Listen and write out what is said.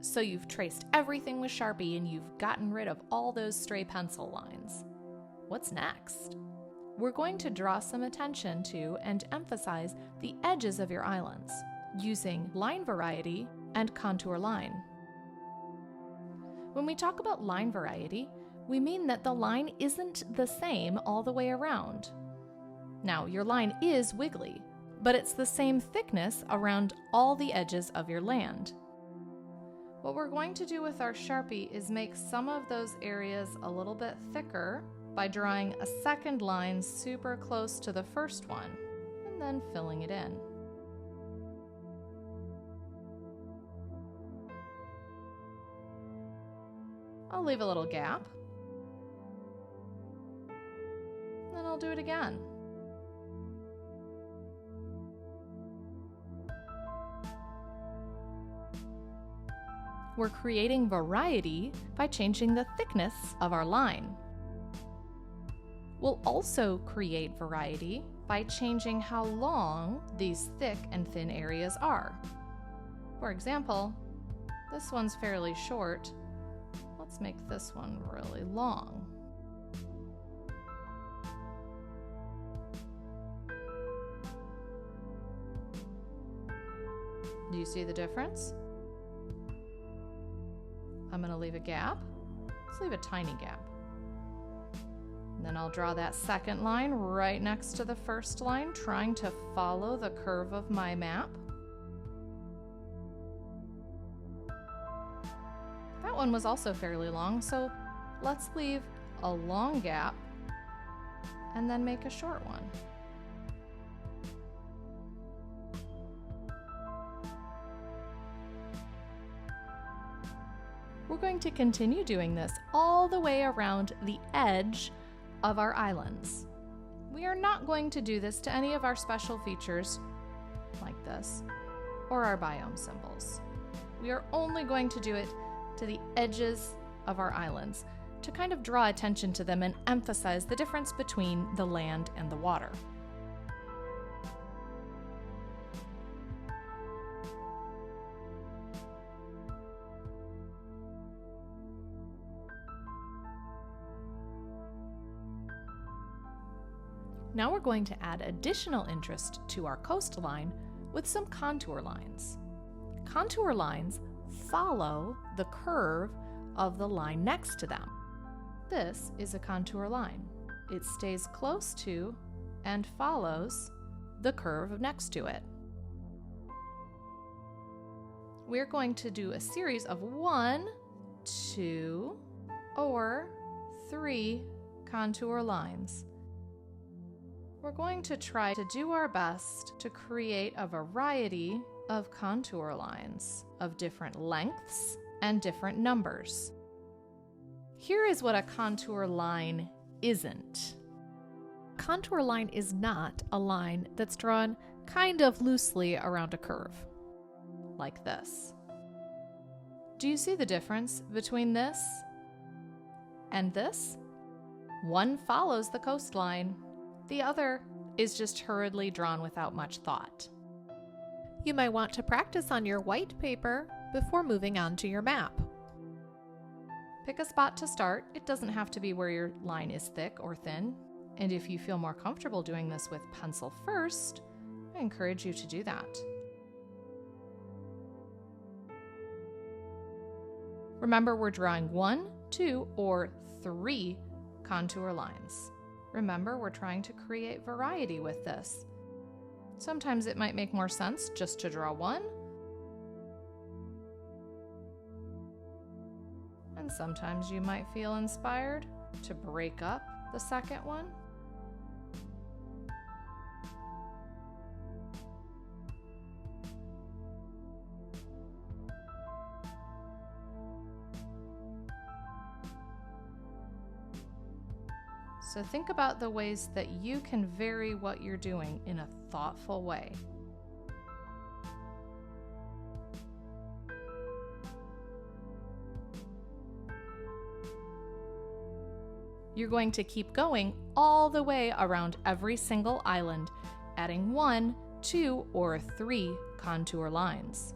So you've traced everything with Sharpie and you've gotten rid of all those stray pencil lines. What's next? We're going to draw some attention to and emphasize the edges of your islands using line variety and contour line. When we talk about line variety, we mean that the line isn't the same all the way around. Now, your line is wiggly, but it's the same thickness around all the edges of your land. What we're going to do with our Sharpie is make some of those areas a little bit thicker by drawing a second line super close to the first one and then filling it in. I'll leave a little gap. Then I'll do it again. We're creating variety by changing the thickness of our line. We'll also create variety by changing how long these thick and thin areas are. For example, this one's fairly short. Let's make this one really long. Do you see the difference? I'm going to leave a gap. Let's leave a tiny gap. And then I'll draw that second line right next to the first line, trying to follow the curve of my map. That one was also fairly long, so let's leave a long gap and then make a short one. We're going to continue doing this all the way around the edge of our islands. We are not going to do this to any of our special features like this or our biome symbols. We are only going to do it to the edges of our islands to kind of draw attention to them and emphasize the difference between the land and the water. Now we're going to add additional interest to our coastline with some contour lines. Contour lines follow the curve of the line next to them. This is a contour line. It stays close to and follows the curve next to it. We're going to do a series of 1, 2, or 3 contour lines. We're going to try to do our best to create a variety of contour lines of different lengths and different numbers. Here is what a contour line isn't. Contour line is not a line that's drawn kind of loosely around a curve, like this. Do you see the difference between this and this? One follows the coastline. The other is just hurriedly drawn without much thought. You might want to practice on your white paper before moving on to your map. Pick a spot to start. It doesn't have to be where your line is thick or thin. And if you feel more comfortable doing this with pencil first, I encourage you to do that. Remember, we're drawing 1, 2, or 3 contour lines. Remember, we're trying to create variety with this. Sometimes it might make more sense just to draw 1. And sometimes you might feel inspired to break up the second one. So think about the ways that you can vary what you're doing in a thoughtful way. You're going to keep going all the way around every single island, adding 1, 2, or 3 contour lines.